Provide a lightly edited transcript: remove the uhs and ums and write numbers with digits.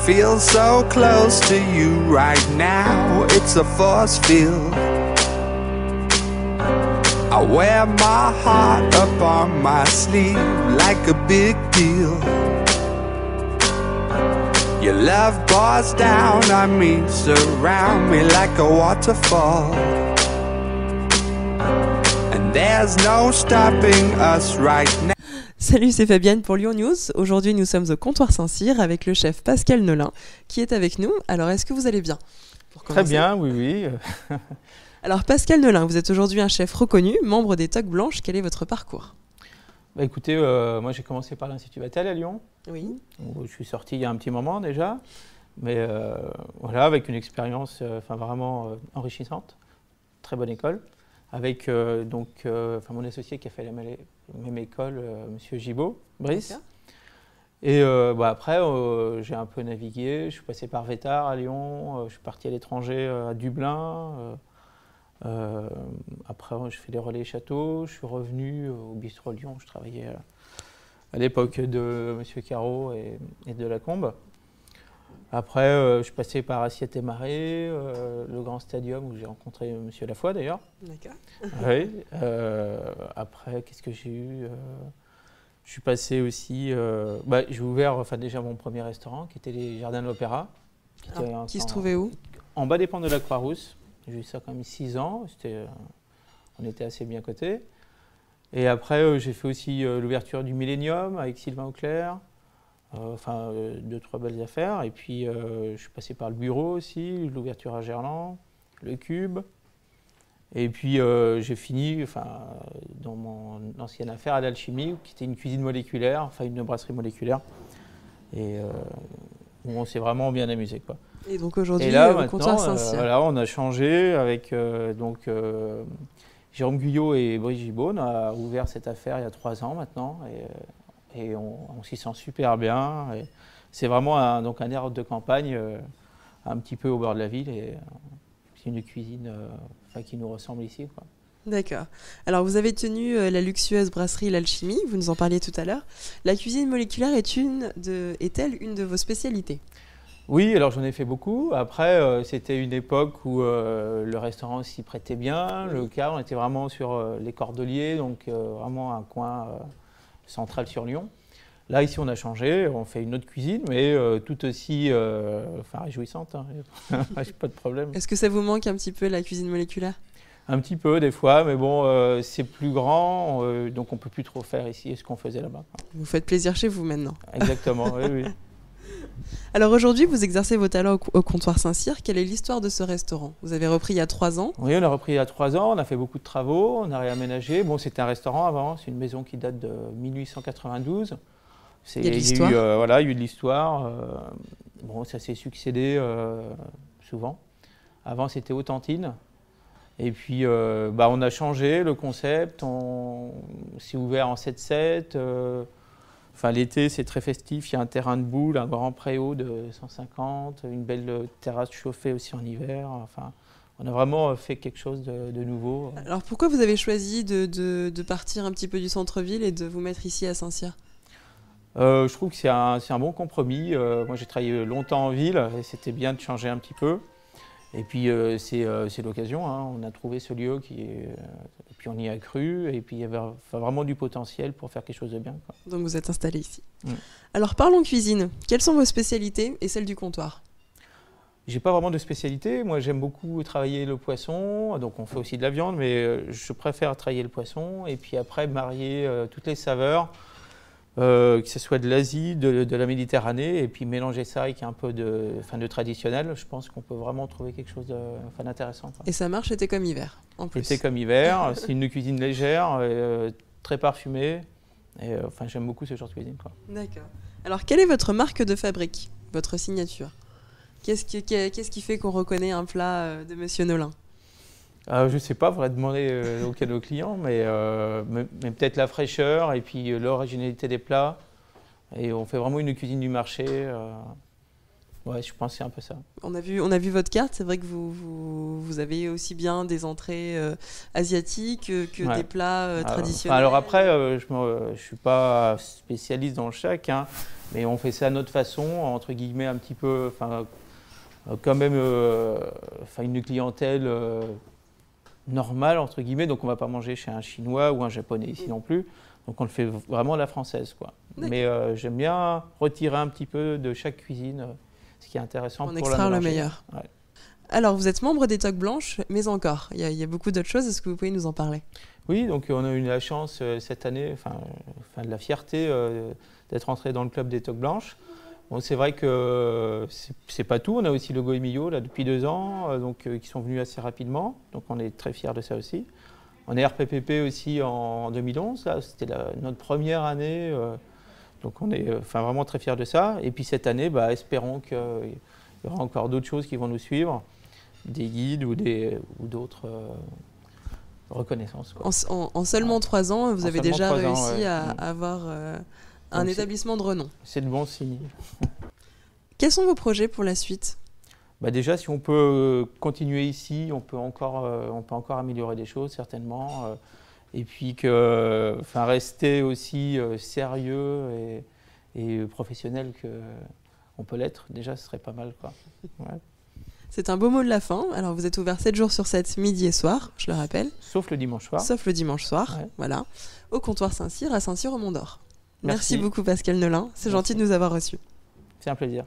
feel so close to you right now, it's a force field. I wear my heart up on my sleeve like a big deal. Your love pours down on me, surround me like a waterfall. And there's no stopping us right now. Salut, c'est Fabienne pour Lyon News. Aujourd'hui, nous sommes au comptoir Saint-Cyr avec le chef Pascal Nolin qui est avec nous. Alors, est-ce que vous allez bien? Très bien, oui. Alors, Pascal Nolin, vous êtes aujourd'hui un chef reconnu, membre des Toques Blanches. Quel est votre parcours? Bah, écoutez, moi j'ai commencé par l'Institut Vatel à Lyon. Oui. Où je suis sorti il y a un petit moment déjà. Mais voilà, avec une expérience vraiment enrichissante. Très bonne école. Avec mon associé qui a fait la même école, Monsieur Gibaud, Brice. Et après, j'ai un peu navigué. Je suis passé par Vétard à Lyon. Je suis parti à l'étranger à Dublin. Après, je fais des relais châteaux. Je suis revenu au bistrot Lyon. Je travaillais à l'époque de Monsieur Caro et de Lacombe. Après, je suis passé par Assiette et Marais, le grand stadium où j'ai rencontré Monsieur Lafoy d'ailleurs. D'accord. Oui. Après, qu'est-ce que j'ai eu? Je suis passé aussi. J'ai ouvert déjà mon premier restaurant qui était les Jardins de l'Opéra. Qui se trouvait où? En bas des pentes de la Croix-Rousse. J'ai eu ça quand même 6 ans. On était assez bien cotés. Et après, j'ai fait aussi l'ouverture du Millennium avec Sylvain Auclair. 2-3 belles affaires. Et puis, je suis passé par le bureau aussi, l'ouverture à Gerland, le Cube. Et puis, j'ai fini dans mon ancienne affaire à l'Alchimie, qui était une cuisine moléculaire, une brasserie moléculaire. Et où on s'est vraiment bien amusé, quoi. Et donc aujourd'hui, au comptoir Saint-Cyr. On a changé avec Jérôme Guyot et Brice Gibaud. On a ouvert cette affaire il y a 3 ans maintenant. Et on s'y sent super bien. C'est vraiment un air de campagne, un petit peu au bord de la ville. Et c'est une cuisine qui nous ressemble ici, quoi. D'accord. Alors, vous avez tenu la luxueuse brasserie L'Alchimie, vous nous en parliez tout à l'heure. La cuisine moléculaire est-elle une de vos spécialités? Oui, alors j'en ai fait beaucoup. Après, c'était une époque où le restaurant s'y prêtait bien. Le cas, on était vraiment sur les Cordeliers, donc vraiment un coin central sur Lyon. Là, ici, on a changé. On fait une autre cuisine, mais tout aussi réjouissante. J'ai pas de problème. Est-ce que ça vous manque un petit peu, la cuisine moléculaire? Un petit peu, des fois, mais bon, c'est plus grand, donc on peut plus trop faire ici ce qu'on faisait là-bas. Vous faites plaisir chez vous maintenant. Exactement, oui. Alors aujourd'hui, vous exercez vos talents au comptoir Saint-Cyr. Quelle est l'histoire de ce restaurant? Vous avez repris il y a 3 ans. Oui, on a repris il y a 3 ans. On a fait beaucoup de travaux, on a réaménagé. Bon, c'était un restaurant avant, c'est une maison qui date de 1892. Il y a de l'histoire. Il y a eu de l'histoire. Ça s'est succédé souvent. Avant, c'était Autantine. Et puis, on a changé le concept. On s'est ouvert en 7-7. L'été, c'est très festif. Il y a un terrain de boules, un grand préau de 150, une belle terrasse chauffée aussi en hiver. On a vraiment fait quelque chose de nouveau. Alors, pourquoi vous avez choisi de partir un petit peu du centre-ville et de vous mettre ici à Saint-Cyr? Je trouve que c'est un bon compromis. Moi, j'ai travaillé longtemps en ville et c'était bien de changer un petit peu. Et puis, c'est l'occasion. On a trouvé ce lieu et puis on y a cru. Et puis, il y avait vraiment du potentiel pour faire quelque chose de bien, quoi. Donc, vous êtes installé ici. Alors, parlons cuisine. Quelles sont vos spécialités et celles du comptoir? J'ai pas vraiment de spécialité. Moi, j'aime beaucoup travailler le poisson. Donc, on fait aussi de la viande, mais je préfère travailler le poisson. Et puis après, marier toutes les saveurs. Que ce soit de l'Asie, de la Méditerranée, et puis mélanger ça avec un peu de traditionnel, je pense qu'on peut vraiment trouver quelque chose d'intéressant. Et ça marche été comme hiver, en plus. Été comme hiver, c'est une cuisine légère, très parfumée, et j'aime beaucoup ce genre de cuisine, quoi. D'accord. Alors, quelle est votre marque de fabrique, votre signature? Qu'est-ce qui fait qu'on reconnaît un plat de Monsieur Nolin? Je ne sais pas, il faudrait demander à nos clients, mais peut-être la fraîcheur et puis l'originalité des plats. Et on fait vraiment une cuisine du marché. Je pense que c'est un peu ça. On a vu votre carte, c'est vrai que vous avez aussi bien des entrées asiatiques que des plats traditionnels. Alors après, je ne suis pas spécialiste dans chaque, Mais on fait ça à notre façon, entre guillemets, un petit peu, quand même, une clientèle normale, entre guillemets. Donc on ne va pas manger chez un Chinois ou un Japonais ici non plus. Donc on le fait vraiment à la française, quoi. Mais j'aime bien retirer un petit peu de chaque cuisine ce qui est intéressant pour la mélanger. En extraire le meilleur. Ouais. Alors, vous êtes membre des Toques Blanches, mais encore, il y a beaucoup d'autres choses. Est-ce que vous pouvez nous en parler? Oui, donc on a eu la chance cette année, de la fierté d'être entré dans le club des Toques Blanches. Bon, c'est vrai que c'est pas tout. On a aussi le Goemio là depuis 2 ans, qui sont venus assez rapidement. Donc on est très fiers de ça aussi. On est RPPP aussi en 2011. Là, c'était notre première année. Donc on est vraiment très fiers de ça. Et puis cette année, espérons qu'il y aura encore d'autres choses qui vont nous suivre, des guides ou d'autres reconnaissances, quoi. En seulement 3 ans, vous avez déjà réussi à ouais. avoir un établissement de renom. C'est de bons signes. Quels sont vos projets pour la suite? Déjà, si on peut continuer ici, on peut encore améliorer des choses, certainement. Et puis rester aussi sérieux et professionnel qu'on peut l'être. Déjà, ce serait pas mal, quoi. Ouais. C'est un beau mot de la fin. Alors, vous êtes ouvert 7 jours sur 7, midi et soir, je le rappelle. Sauf le dimanche soir. Sauf le dimanche soir, ouais. Voilà. Au comptoir Saint-Cyr, à Saint-Cyr au Mont-d'Or. Merci Beaucoup, Pascal Nolin. C'est gentil de nous avoir reçus. C'est un plaisir.